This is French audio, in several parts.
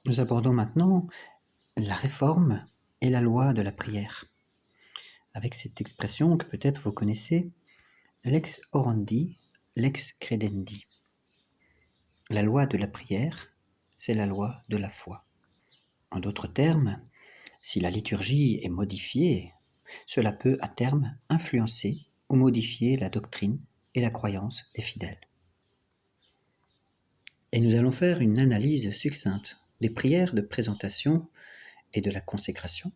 Nous abordons maintenant la réforme et la loi de la prière. Avec cette expression que peut-être vous connaissez, lex orandi, lex credendi. La loi de la prière, c'est la loi de la foi. En d'autres termes, si la liturgie est modifiée, cela peut à terme influencer ou modifier la doctrine et la croyance des fidèles. Et nous allons faire une analyse succincte des prières de présentation et de la consécration,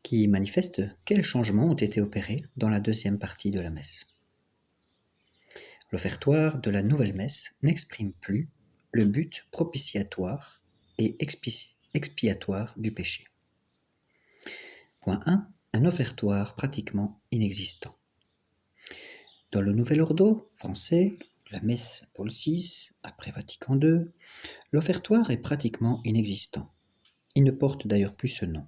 qui manifestent quels changements ont été opérés dans la deuxième partie de la messe. L'offertoire de la nouvelle messe n'exprime plus le but propitiatoire et expiatoire du péché. Point 1. Un offertoire pratiquement inexistant. Dans le Nouvel Ordo français, la messe Paul VI, après Vatican II, l'offertoire est pratiquement inexistant. Il ne porte d'ailleurs plus ce nom.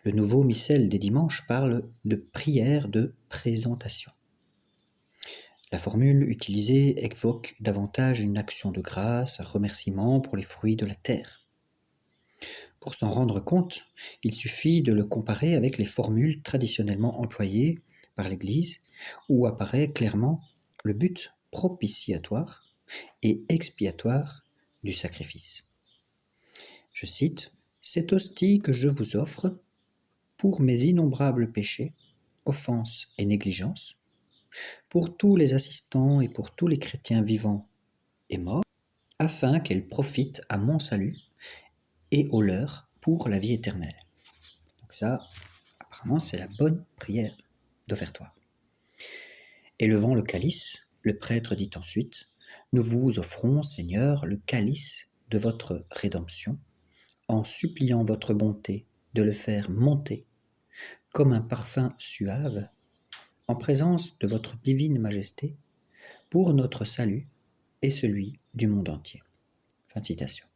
Le nouveau missel des dimanches parle de prière de présentation. La formule utilisée évoque davantage une action de grâce, un remerciement pour les fruits de la terre. Pour s'en rendre compte, il suffit de le comparer avec les formules traditionnellement employées par l'Église, où apparaît clairement le but propitiatoire et expiatoire du sacrifice. Je cite « Cette hostie que je vous offre, pour mes innombrables péchés, offenses et négligences, pour tous les assistants et pour tous les chrétiens vivants et morts, afin qu'elle profite à mon salut et au leur pour la vie éternelle. » Donc ça, apparemment, c'est la bonne prière d'offertoire. Élevant le calice, le prêtre dit ensuite « Nous vous offrons, Seigneur, le calice de votre rédemption, en suppliant votre bonté de le faire monter comme un parfum suave en présence de votre divine majesté pour notre salut et celui du monde entier. » Fin de citation.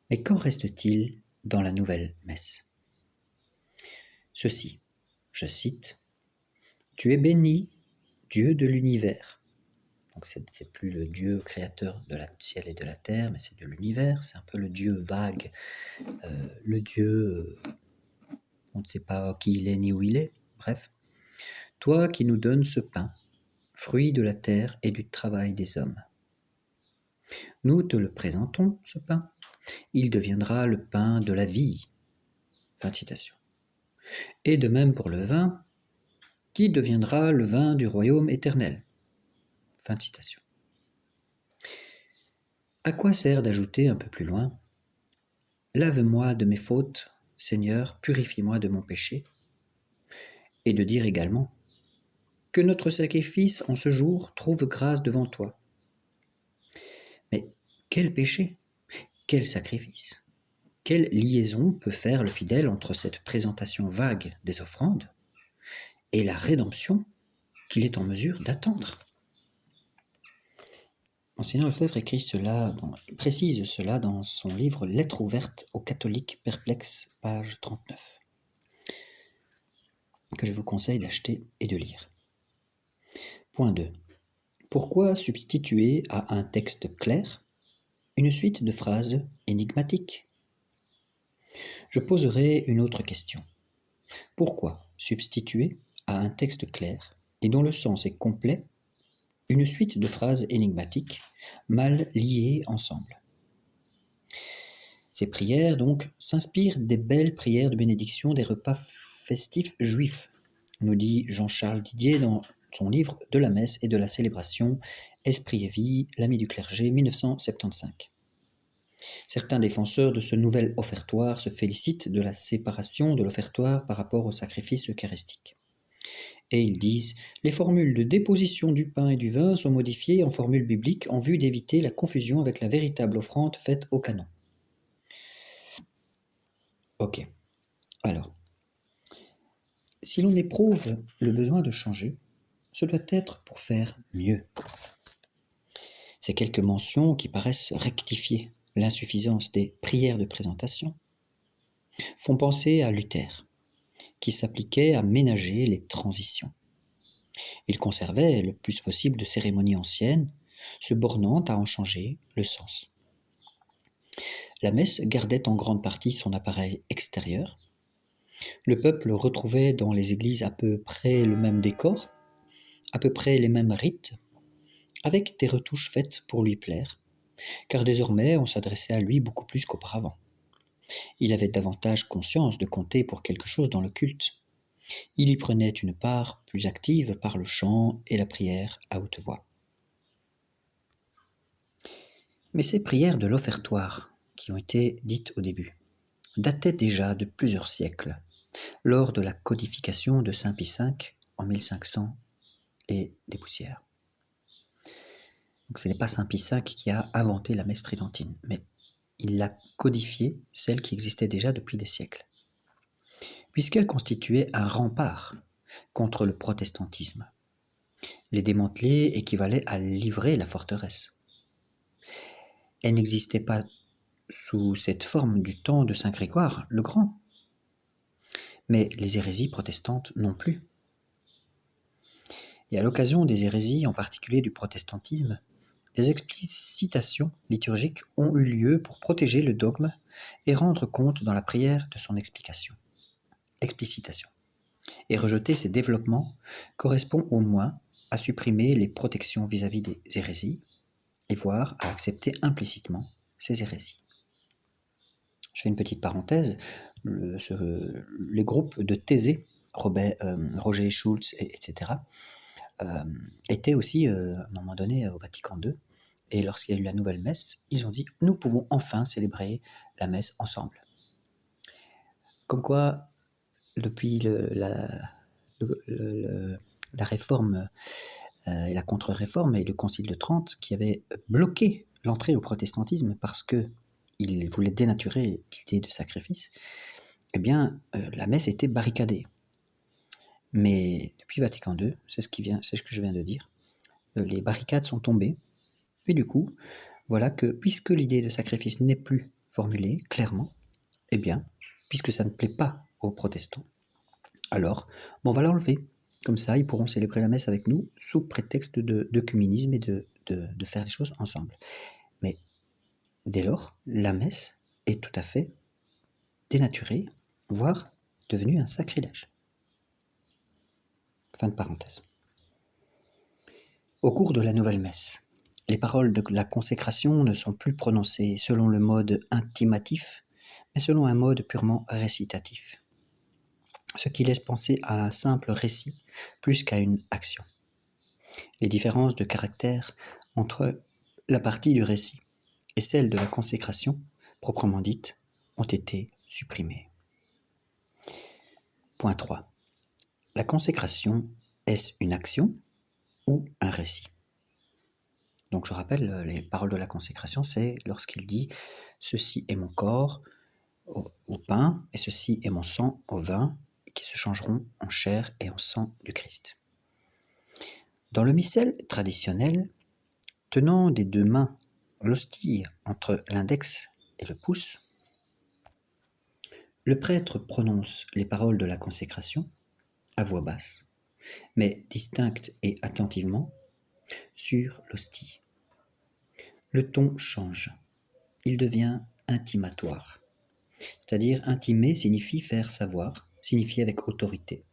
Mais qu'en reste-t-il dans la nouvelle messe ? Ceci, je cite, « Tu es béni, Dieu de l'univers. » Donc c'est plus le Dieu créateur du ciel et de la terre, mais c'est de l'univers, c'est un peu le Dieu vague, le Dieu, on ne sait pas qui il est ni où il est, bref. Toi qui nous donnes ce pain, fruit de la terre et du travail des hommes. Nous te le présentons, ce pain. Il deviendra le pain de la vie. Fin de citation. Et de même pour le vin, qui deviendra le vin du royaume éternel. Fin de citation. À quoi sert d'ajouter un peu plus loin « Lave-moi de mes fautes, Seigneur, purifie-moi de mon péché » et de dire également « Que notre sacrifice en ce jour trouve grâce devant toi ». Mais quel péché ? Quel sacrifice ? Quelle liaison peut faire le fidèle entre cette présentation vague des offrandes et la rédemption qu'il est en mesure d'attendre ? Monseigneur Lefebvre précise cela dans son livre « Lettres ouvertes aux catholiques perplexes », page 39, que je vous conseille d'acheter et de lire. Point 2. Pourquoi substituer à un texte clair une suite de phrases énigmatiques ? Je poserai une autre question. Pourquoi substituer à un texte clair et dont le sens est complet une suite de phrases énigmatiques mal liées ensemble ? Ces prières, donc, s'inspirent des belles prières de bénédiction des repas festifs juifs, nous dit Jean-Charles Didier dans son livre « De la messe et de la célébration, Esprit et vie, l'ami du clergé, 1975 ». Certains défenseurs de ce nouvel offertoire se félicitent de la séparation de l'offertoire par rapport au sacrifice eucharistique. Et ils disent « Les formules de déposition du pain et du vin sont modifiées en formules bibliques en vue d'éviter la confusion avec la véritable offrande faite au canon. » Ok. Alors, si l'on éprouve le besoin de changer, ce doit être pour faire mieux. Ces quelques mentions qui paraissent rectifier l'insuffisance des prières de présentation font penser à Luther, qui s'appliquait à ménager les transitions. Il conservait le plus possible de cérémonies anciennes, se bornant à en changer le sens. La messe gardait en grande partie son appareil extérieur. Le peuple retrouvait dans les églises à peu près le même décor, à peu près les mêmes rites, avec des retouches faites pour lui plaire, car désormais on s'adressait à lui beaucoup plus qu'auparavant. Il avait davantage conscience de compter pour quelque chose dans le culte. Il y prenait une part plus active par le chant et la prière à haute voix. Mais ces prières de l'offertoire, qui ont été dites au début, dataient déjà de plusieurs siècles, lors de la codification de Saint Pie V en 1500 et des poussières. Donc ce n'est pas Saint Pie V qui a inventé la messe tridentine, mais il l'a codifiée, celle qui existait déjà depuis des siècles, puisqu'elle constituait un rempart contre le protestantisme. Les démanteler équivalait à livrer la forteresse. Elle n'existait pas sous cette forme du temps de Saint Grégoire le Grand, mais les hérésies protestantes non plus. Et à l'occasion des hérésies, en particulier du protestantisme, des explicitations liturgiques ont eu lieu pour protéger le dogme et rendre compte dans la prière de son explication. Explicitation. Et rejeter ces développements correspond au moins à supprimer les protections vis-à-vis des hérésies et voire à accepter implicitement ces hérésies. Je fais une petite parenthèse, les groupes de Thésée, Roger Schulz, etc., étaient aussi, à un moment donné, au Vatican II, et lorsqu'il y a eu la nouvelle messe, ils ont dit « Nous pouvons enfin célébrer la messe ensemble ». Comme quoi, depuis la réforme et la contre-réforme et le Concile de Trente, qui avait bloqué l'entrée au protestantisme parce qu'il voulait dénaturer l'idée de sacrifice, eh bien, la messe était barricadée. Mais depuis Vatican II, c'est ce que je viens de dire, les barricades sont tombées, et du coup, voilà que, puisque l'idée de sacrifice n'est plus formulée clairement, eh bien, puisque ça ne plaît pas aux protestants, alors, on va l'enlever. Comme ça, ils pourront célébrer la messe avec nous, sous prétexte d'œcuménisme et de faire les choses ensemble. Mais dès lors, la messe est tout à fait dénaturée, voire devenue un sacrilège. Fin de parenthèse. Au cours de la nouvelle messe, les paroles de la consécration ne sont plus prononcées selon le mode intimatif, mais selon un mode purement récitatif, ce qui laisse penser à un simple récit plus qu'à une action. Les différences de caractère entre la partie du récit et celle de la consécration, proprement dite, ont été supprimées. Point 3. La consécration, est-ce une action ou un récit? Donc je rappelle, les paroles de la consécration, c'est lorsqu'il dit « Ceci est mon corps au pain, et ceci est mon sang au vin, qui se changeront en chair et en sang du Christ. » Dans le missel traditionnel, tenant des deux mains l'hostie entre l'index et le pouce, le prêtre prononce les paroles de la consécration à voix basse, mais distincte et attentivement, sur l'hostie. Le ton change, il devient intimatoire, c'est-à-dire intimer signifie faire savoir, signifier avec autorité.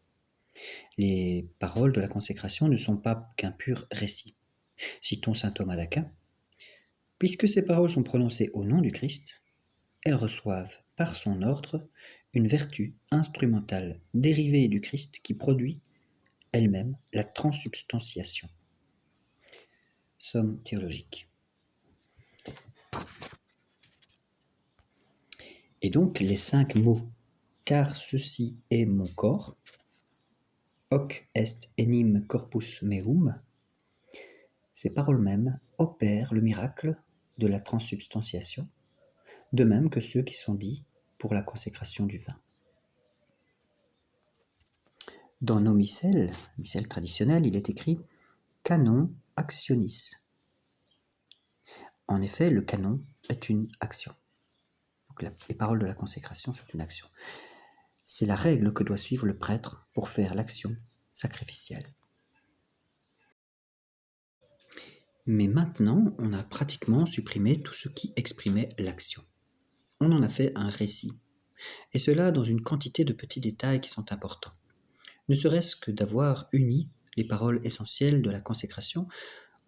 Les paroles de la consécration ne sont pas qu'un pur récit. Citons saint Thomas d'Aquin. Puisque ces paroles sont prononcées au nom du Christ, elles reçoivent, par son ordre, une vertu instrumentale dérivée du Christ qui produit elle-même la transsubstantiation. Somme théologique. Et donc les 5 mots « car ceci est mon corps »,« hoc est enim corpus meum », ces paroles mêmes opèrent le miracle de la transsubstantiation, de même que ceux qui sont dits pour la consécration du vin. Dans nos missels traditionnels, il est écrit « canon actionis ». En effet, le canon est une action. Donc, les paroles de la consécration sont une action. C'est la règle que doit suivre le prêtre pour faire l'action sacrificielle. Mais maintenant, on a pratiquement supprimé tout ce qui exprimait l'action. on en a fait un récit, et cela dans une quantité de petits détails qui sont importants. Ne serait-ce que d'avoir uni les paroles essentielles de la consécration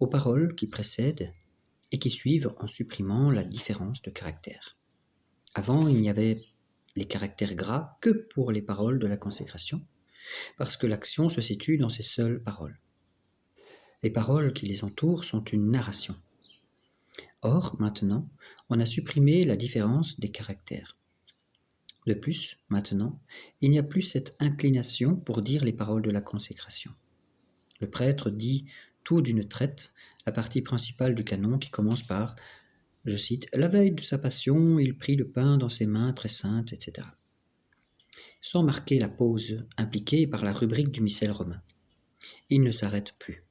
aux paroles qui précèdent et qui suivent en supprimant la différence de caractère. Avant, il n'y avait les caractères gras que pour les paroles de la consécration, parce que l'action se situe dans ces seules paroles. Les paroles qui les entourent sont une narration. Or, maintenant, on a supprimé la différence des caractères. De plus, maintenant, il n'y a plus cette inclination pour dire les paroles de la consécration. Le prêtre dit tout d'une traite la partie principale du canon qui commence par, je cite, « La veille de sa passion, il prit le pain dans ses mains très saintes, etc. » sans marquer la pause impliquée par la rubrique du missel romain. Il ne s'arrête plus.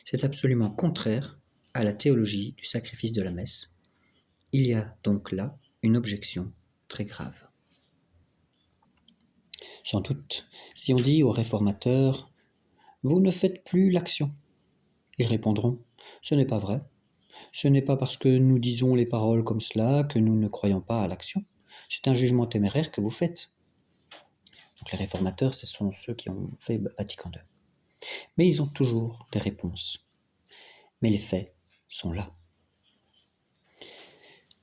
C'est absolument contraire à la théologie du sacrifice de la messe. Il y a donc là une objection très grave. Sans doute, si on dit aux réformateurs « Vous ne faites plus l'action », ils répondront « Ce n'est pas vrai. Ce n'est pas parce que nous disons les paroles comme cela que nous ne croyons pas à l'action. C'est un jugement téméraire que vous faites. » Donc les réformateurs, ce sont ceux qui ont fait Vatican II. Mais ils ont toujours des réponses. Mais les faits sont là.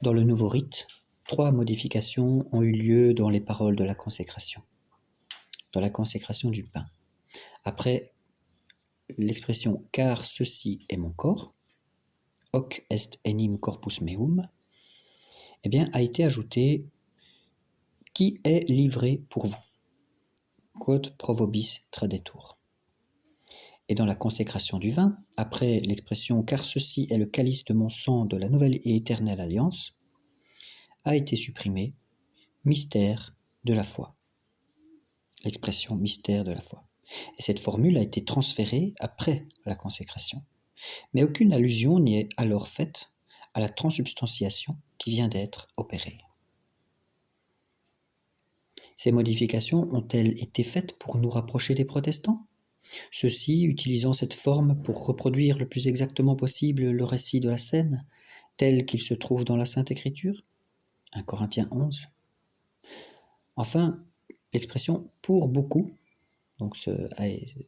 Dans le nouveau rite, 3 modifications ont eu lieu dans les paroles de la consécration. Dans la consécration du pain. Après l'expression « car ceci est mon corps », hoc est enim corpus meum, eh bien, a été ajouté « qui est livré pour vous », quod pro vobis tradetur. Et dans la consécration du vin, après l'expression « car ceci est le calice de mon sang de la nouvelle et éternelle alliance », a été supprimé « mystère de la foi », l'expression « mystère de la foi ». Et cette formule a été transférée après la consécration. Mais aucune allusion n'y est alors faite à la transsubstantiation qui vient d'être opérée. Ces modifications ont-elles été faites pour nous rapprocher des protestants ? Ceux-ci utilisant cette forme pour reproduire le plus exactement possible le récit de la scène, tel qu'il se trouve dans la Sainte Écriture ? 1 Corinthiens 11. Enfin, l'expression « pour beaucoup », donc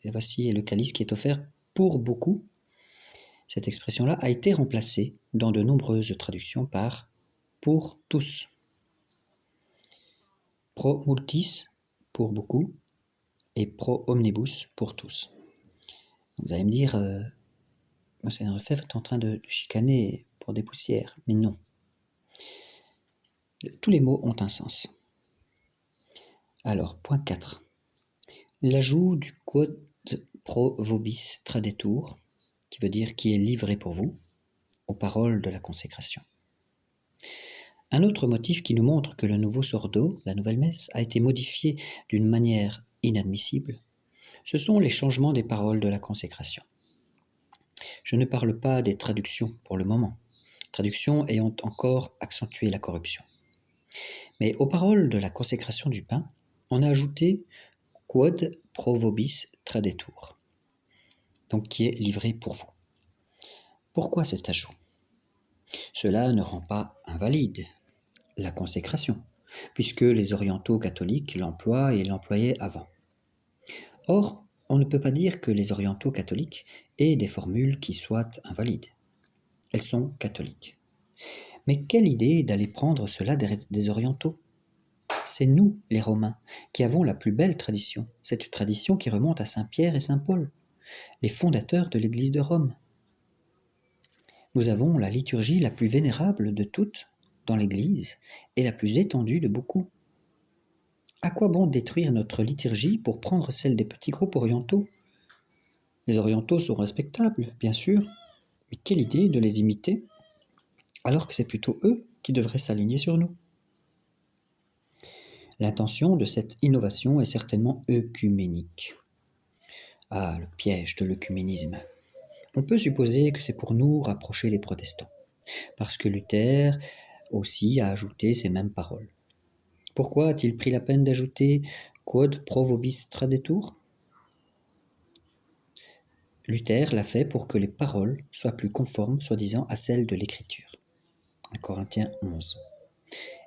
voici le calice qui est offert pour beaucoup, cette expression-là a été remplacée dans de nombreuses traductions par « pour tous ». Pro multis, pour beaucoup, et pro omnibus, pour tous. Vous allez me dire, Monseigneur Lefebvre est en train de chicaner pour des poussières, mais non. Tous les mots ont un sens. Alors, point 4. L'ajout du quod pro vobis tradetur, qui veut dire qui est livré pour vous, aux paroles de la consécration. Un autre motif qui nous montre que le nouveau sordo, la nouvelle messe, a été modifié d'une manière inadmissible, ce sont les changements des paroles de la consécration. Je ne parle pas des traductions pour le moment, traductions ayant encore accentué la corruption. Mais aux paroles de la consécration du pain, on a ajouté « quod pro vobis tradetur », donc qui est livré pour vous. Pourquoi cet ajout ? Cela ne rend pas invalide la consécration, puisque les orientaux catholiques l'emploient et l'employaient avant. Or, on ne peut pas dire que les orientaux catholiques aient des formules qui soient invalides. Elles sont catholiques. Mais quelle idée d'aller prendre cela des orientaux ? C'est nous, les Romains, qui avons la plus belle tradition, cette tradition qui remonte à Saint Pierre et Saint Paul, les fondateurs de l'Église de Rome. Nous avons la liturgie la plus vénérable de toutes dans l'Église et la plus étendue de beaucoup. À quoi bon détruire notre liturgie pour prendre celle des petits groupes orientaux ? Les orientaux sont respectables, bien sûr, mais quelle idée de les imiter, alors que c'est plutôt eux qui devraient s'aligner sur nous. L'intention de cette innovation est certainement œcuménique. Ah, le piège de l'œcuménisme. On peut supposer que c'est pour nous rapprocher les protestants, parce que Luther aussi a ajouté ces mêmes paroles. Pourquoi a-t-il pris la peine d'ajouter « quod pro vobis tradetur » ? Luther l'a fait pour que les paroles soient plus conformes, soi-disant, à celles de l'Écriture. 1 Corinthiens 11.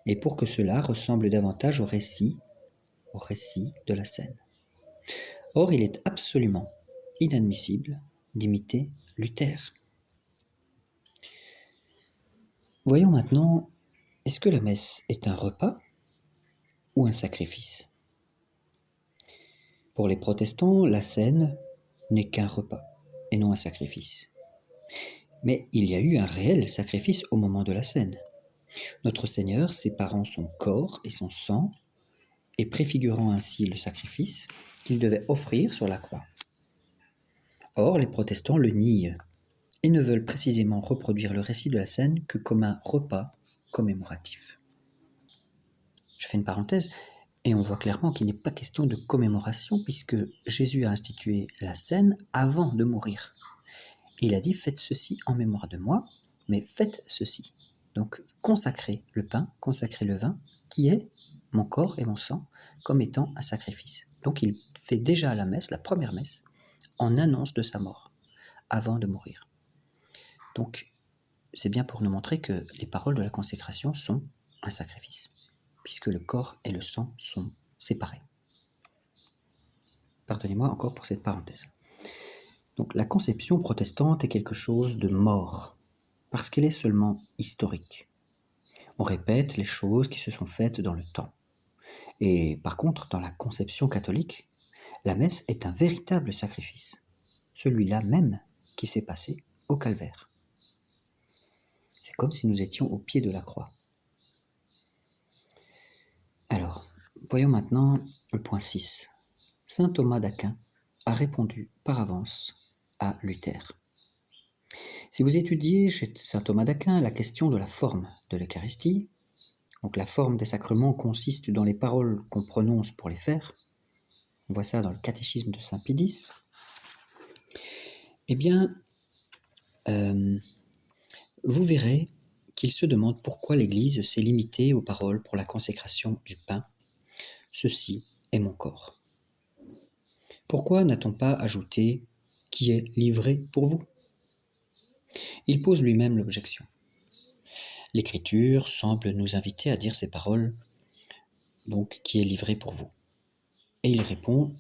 et pour que cela ressemble davantage au récit de la scène. Or, il est absolument inadmissible d'imiter Luther. Voyons maintenant, est-ce que la messe est un repas ou un sacrifice? Pour les protestants, la scène n'est qu'un repas et non un sacrifice. Mais il y a eu un réel sacrifice au moment de la scène. Notre Seigneur séparant son corps et son sang et préfigurant ainsi le sacrifice qu'il devait offrir sur la croix. Or, les protestants le nient et ne veulent précisément reproduire le récit de la scène que comme un repas commémoratif. Je fais une parenthèse, et on voit clairement qu'il n'est pas question de commémoration puisque Jésus a institué la scène avant de mourir. Il a dit « Faites ceci en mémoire de moi », mais faites ceci. Donc consacrez le pain, consacrez le vin, qui est mon corps et mon sang, comme étant un sacrifice. Donc il fait déjà la messe, la première messe, en annonce de sa mort, avant de mourir. Donc c'est bien pour nous montrer que les paroles de la consécration sont un sacrifice, puisque le corps et le sang sont séparés. Pardonnez-moi encore pour cette parenthèse. Donc la conception protestante est quelque chose de mort, parce qu'elle est seulement historique. On répète les choses qui se sont faites dans le temps. Et par contre, dans la conception catholique, la messe est un véritable sacrifice, celui-là même qui s'est passé au calvaire. C'est comme si nous étions au pied de la croix. Alors, voyons maintenant le point 6. Saint Thomas d'Aquin a répondu par avance à Luther. Si vous étudiez chez saint Thomas d'Aquin la question de la forme de l'Eucharistie, donc la forme des sacrements consiste dans les paroles qu'on prononce pour les faire, on voit ça dans le catéchisme de saint Pie X, eh bien, vous verrez qu'il se demande pourquoi l'Église s'est limitée aux paroles pour la consécration du pain. Ceci est mon corps. Pourquoi n'a-t-on pas ajouté « qui est livré pour vous » ? Il pose lui-même l'objection. L'Écriture semble nous inviter à dire ces paroles, donc qui est livré pour vous. Et il répond,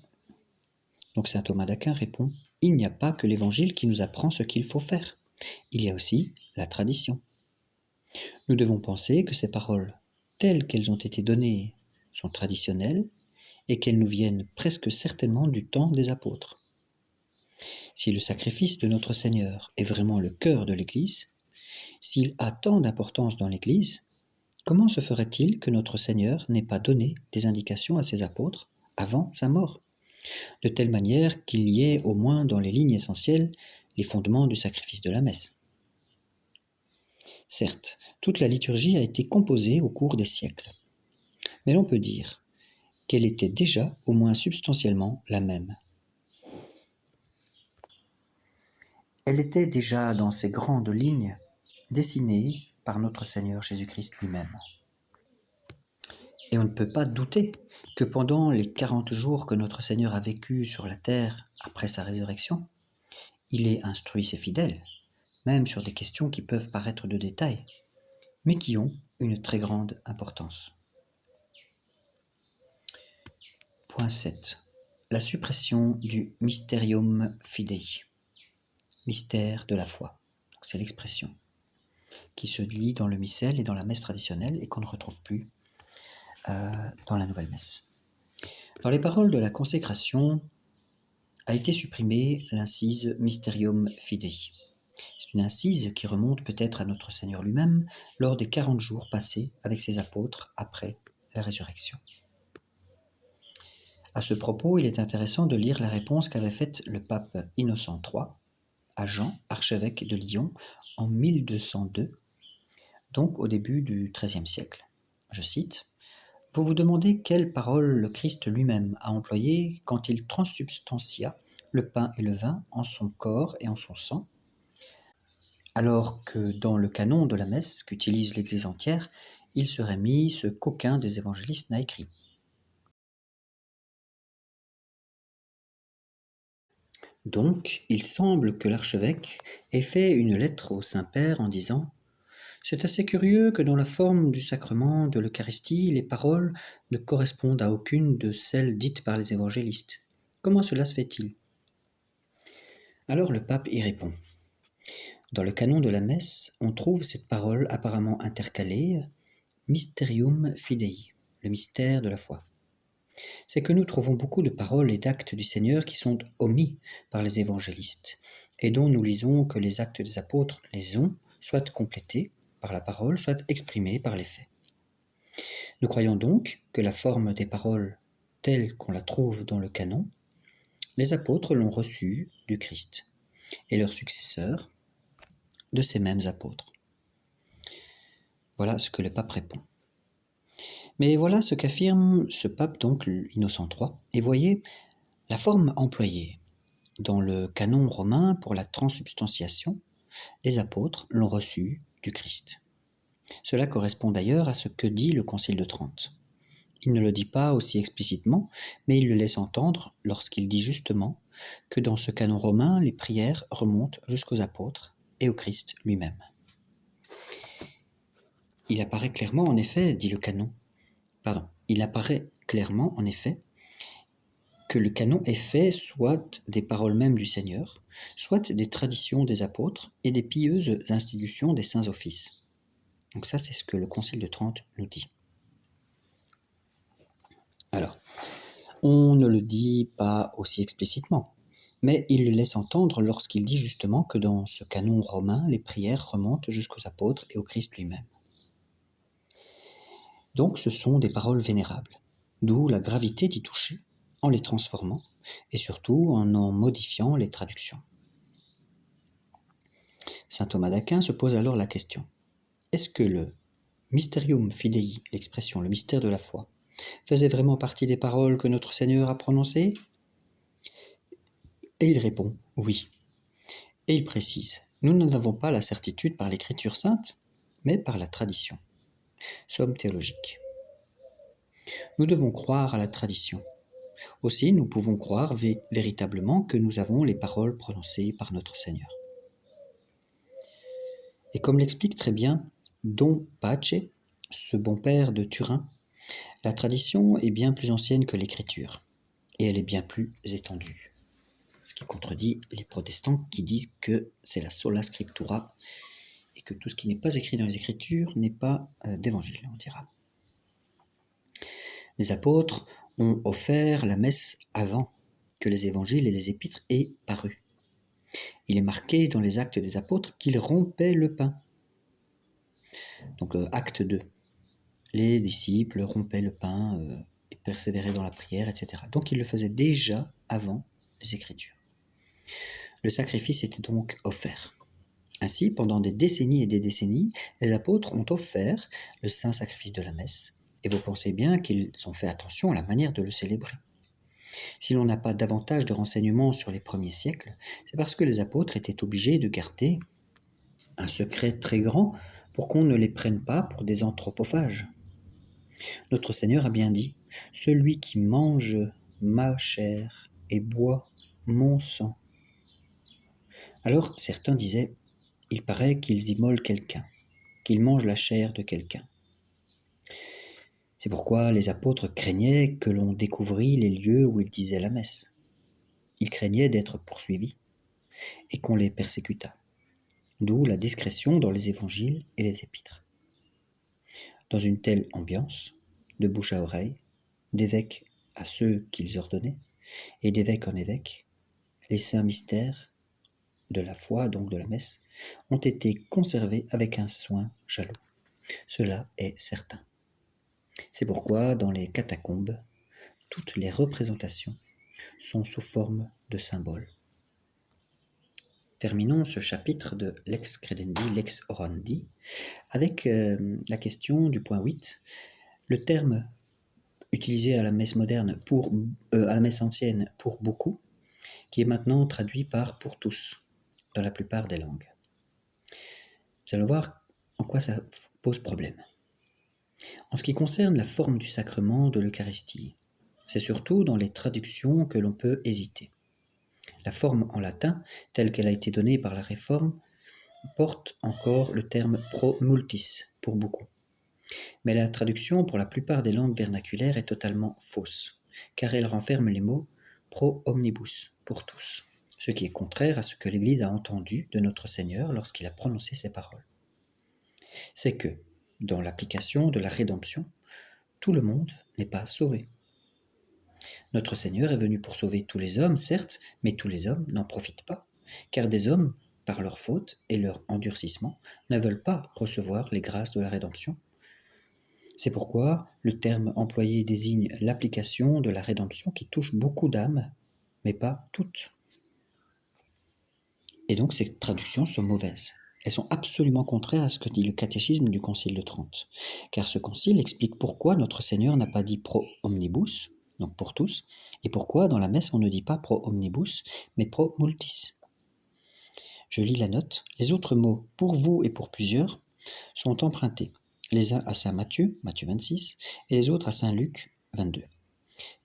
donc saint Thomas d'Aquin répond, il n'y a pas que l'Évangile qui nous apprend ce qu'il faut faire. Il y a aussi la tradition. Nous devons penser que ces paroles, telles qu'elles ont été données, sont traditionnelles et qu'elles nous viennent presque certainement du temps des apôtres. Si le sacrifice de notre Seigneur est vraiment le cœur de l'Église, s'il a tant d'importance dans l'Église, comment se ferait-il que notre Seigneur n'ait pas donné des indications à ses apôtres avant sa mort, de telle manière qu'il y ait au moins dans les lignes essentielles les fondements du sacrifice de la messe? Certes, toute la liturgie a été composée au cours des siècles, mais l'on peut dire qu'elle était déjà au moins substantiellement la même. Elle était déjà dans ses grandes lignes dessinée par notre Seigneur Jésus-Christ lui-même. Et on ne peut pas douter que pendant les 40 jours que notre Seigneur a vécu sur la terre après sa résurrection, il ait instruit ses fidèles, même sur des questions qui peuvent paraître de détail, mais qui ont une très grande importance. Point 7. La suppression du Mysterium Fidei, mystère de la foi. C'est l'expression qui se lit dans le missel et dans la messe traditionnelle et qu'on ne retrouve plus dans la nouvelle messe. Dans les paroles de la consécration a été supprimée l'incise Mysterium Fidei. C'est une incise qui remonte peut-être à notre Seigneur lui-même lors des 40 jours passés avec ses apôtres après la résurrection. À ce propos, il est intéressant de lire la réponse qu'avait faite le pape Innocent III à Jean, archevêque de Lyon, en 1202, donc au début du XIIIe siècle. Je cite, « Vous vous demandez quelle parole le Christ lui-même a employée quand il transsubstantia le pain et le vin en son corps et en son sang, alors que dans le canon de la messe qu'utilise l'Église entière, il serait mis ce qu'aucun des évangélistes n'a écrit. Donc, il semble que l'archevêque ait fait une lettre au Saint-Père en disant C'est assez curieux que dans la forme du sacrement de l'Eucharistie, les paroles ne correspondent à aucune de celles dites par les évangélistes. Comment cela se fait-il? Alors le pape y répond. Dans le canon de la messe, on trouve cette parole apparemment intercalée, Mysterium Fidei, le mystère de la foi. C'est que nous trouvons beaucoup de paroles et d'actes du Seigneur qui sont omis par les évangélistes, et dont nous lisons que les actes des apôtres les ont soit complétés par la parole, soit exprimés par les faits. Nous croyons donc que la forme des paroles telle qu'on la trouve dans le canon, les apôtres l'ont reçue du Christ, et leurs successeurs de ces mêmes apôtres. Voilà ce que le pape répond. Mais voilà ce qu'affirme ce pape, donc Innocent III, et voyez la forme employée. Dans le canon romain pour la transsubstantiation, les apôtres l'ont reçu du Christ. Cela correspond d'ailleurs à ce que dit le Concile de Trente. Il ne le dit pas aussi explicitement, mais il le laisse entendre lorsqu'il dit justement que dans ce canon romain, les prières remontent jusqu'aux apôtres et au Christ lui-même. Il apparaît clairement en effet, dit le canon, il apparaît clairement en effet que le canon est fait soit des paroles mêmes du Seigneur, soit des traditions des apôtres et des pieuses institutions des saints offices. Donc ça, c'est ce que le Concile de Trente nous dit. Alors, on ne le dit pas aussi explicitement, mais il le laisse entendre lorsqu'il dit justement que dans ce canon romain, les prières remontent jusqu'aux apôtres et au Christ lui-même. Donc ce sont des paroles vénérables, d'où la gravité d'y toucher en les transformant et surtout en modifiant les traductions. Saint Thomas d'Aquin se pose alors la question: est-ce que le Mysterium Fidei, l'expression le mystère de la foi, faisait vraiment partie des paroles que notre Seigneur a prononcées? Et il répond oui. Et il précise: nous n'en avons pas la certitude par l'écriture sainte, mais par la tradition. Somme théologique. Nous devons croire à la tradition. Aussi, nous pouvons croire véritablement que nous avons les paroles prononcées par notre Seigneur. Et comme l'explique très bien Don Pace, ce bon père de Turin, la tradition est bien plus ancienne que l'écriture, et elle est bien plus étendue. Ce qui contredit les protestants qui disent que c'est la sola scriptura, et que tout ce qui n'est pas écrit dans les Écritures n'est pas d'évangile, on dira. Les apôtres ont offert la messe avant que les évangiles et les épîtres aient paru. Il est marqué dans les actes des apôtres qu'ils rompaient le pain. Donc acte 2. Les disciples rompaient le pain et persévéraient dans la prière, etc. Donc ils le faisaient déjà avant les Écritures. Le sacrifice était donc offert. Ainsi, pendant des décennies et des décennies, les apôtres ont offert le saint sacrifice de la messe, et vous pensez bien qu'ils ont fait attention à la manière de le célébrer. Si l'on n'a pas davantage de renseignements sur les premiers siècles, c'est parce que les apôtres étaient obligés de garder un secret très grand pour qu'on ne les prenne pas pour des anthropophages. Notre Seigneur a bien dit « Celui qui mange ma chair et boit mon sang ». Alors certains disaient « Il paraît qu'ils immolent quelqu'un, qu'ils mangent la chair de quelqu'un ». C'est pourquoi les apôtres craignaient que l'on découvrît les lieux où ils disaient la messe. Ils craignaient d'être poursuivis et qu'on les persécutât. D'où la discrétion dans les évangiles et les épîtres. Dans une telle ambiance, de bouche à oreille, d'évêques à ceux qu'ils ordonnaient, et d'évêque en évêque, les saints mystères de la foi, donc de la messe, ont été conservés avec un soin jaloux. Cela est certain. C'est pourquoi, dans les catacombes, toutes les représentations sont sous forme de symboles. Terminons ce chapitre de Lex Credendi, Lex Orandi, avec la question du point 8. Le terme utilisé à la messe moderne à la messe ancienne pour beaucoup, qui est maintenant traduit par pour tous, dans la plupart des langues. Vous allez voir en quoi ça pose problème. En ce qui concerne la forme du sacrement de l'Eucharistie, c'est surtout dans les traductions que l'on peut hésiter. La forme en latin, telle qu'elle a été donnée par la Réforme, porte encore le terme pro multis pour beaucoup. Mais la traduction pour la plupart des langues vernaculaires est totalement fausse, car elle renferme les mots pro omnibus, pour tous, ce qui est contraire à ce que l'Église a entendu de notre Seigneur lorsqu'il a prononcé ces paroles. C'est que, dans l'application de la rédemption, tout le monde n'est pas sauvé. Notre Seigneur est venu pour sauver tous les hommes, certes, mais tous les hommes n'en profitent pas, car des hommes, par leur faute et leur endurcissement, ne veulent pas recevoir les grâces de la rédemption. C'est pourquoi le terme employé désigne l'application de la rédemption qui touche beaucoup d'âmes, mais pas toutes. Et donc ces traductions sont mauvaises. Elles sont absolument contraires à ce que dit le catéchisme du Concile de Trente. Car ce concile explique pourquoi notre Seigneur n'a pas dit pro omnibus, donc pour tous, et pourquoi dans la messe on ne dit pas pro omnibus, mais pro multis. Je lis la note. Les autres mots pour vous et pour plusieurs sont empruntés, les uns à saint Matthieu, Matthieu 26, et les autres à saint Luc 22.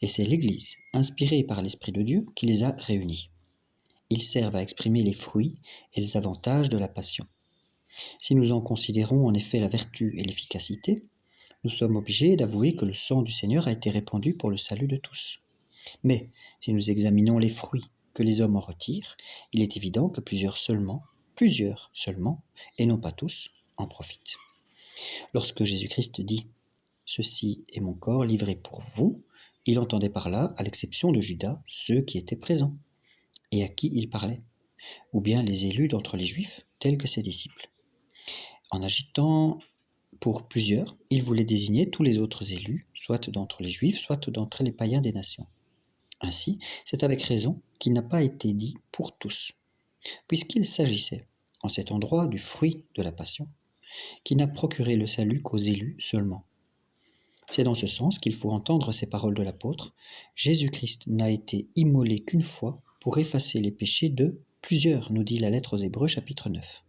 Et c'est l'Église, inspirée par l'Esprit de Dieu, qui les a réunis. Ils servent à exprimer les fruits et les avantages de la passion. Si nous en considérons en effet la vertu et l'efficacité, nous sommes obligés d'avouer que le sang du Seigneur a été répandu pour le salut de tous. Mais si nous examinons les fruits que les hommes en retirent, il est évident que plusieurs seulement, et non pas tous, en profitent. Lorsque Jésus-Christ dit « Ceci est mon corps livré pour vous », il entendait par là, à l'exception de Judas, ceux qui étaient présents. Et à qui il parlait, ou bien les élus d'entre les Juifs, tels que ses disciples. En agitant pour plusieurs, il voulait désigner tous les autres élus, soit d'entre les Juifs, soit d'entre les païens des nations. Ainsi, c'est avec raison qu'il n'a pas été dit pour tous, puisqu'il s'agissait, en cet endroit, du fruit de la passion, qui n'a procuré le salut qu'aux élus seulement. C'est dans ce sens qu'il faut entendre ces paroles de l'apôtre. Jésus-Christ n'a été immolé qu'une fois pour effacer les péchés de plusieurs, nous dit la lettre aux Hébreux, chapitre 9.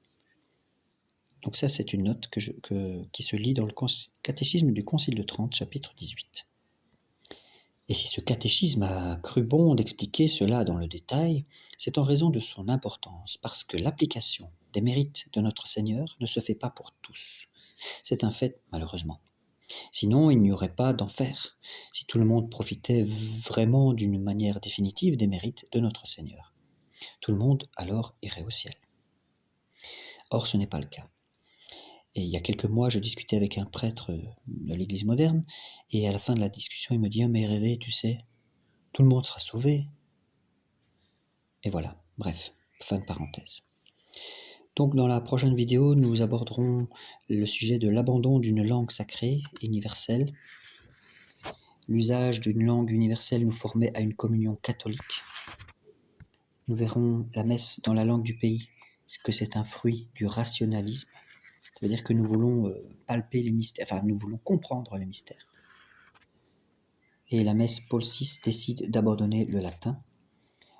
Donc ça, c'est une note qui se lit dans le catéchisme du Concile de Trente, chapitre 18. Et si ce catéchisme a cru bon d'expliquer cela dans le détail, c'est en raison de son importance, parce que l'application des mérites de notre Seigneur ne se fait pas pour tous. C'est un fait, malheureusement. Sinon, il n'y aurait pas d'enfer, si tout le monde profitait vraiment d'une manière définitive des mérites de notre Seigneur. Tout le monde, alors, irait au ciel. Or, ce n'est pas le cas. Et il y a quelques mois, je discutais avec un prêtre de l'Église moderne, et à la fin de la discussion, il me dit « Mais Révé, tu sais, tout le monde sera sauvé. » Et voilà, bref, fin de parenthèse. Donc dans la prochaine vidéo, nous aborderons le sujet de l'abandon d'une langue sacrée, universelle. L'usage d'une langue universelle nous formait à une communion catholique. Nous verrons la messe dans la langue du pays, que c'est un fruit du rationalisme. Ça veut dire que nous voulons palper les mystères, enfin nous voulons comprendre les mystères. Et la messe Paul VI décide d'abandonner le latin.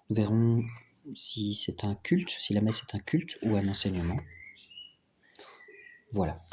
Nous verrons si c'est un culte, si la messe est un culte ou un enseignement. Voilà.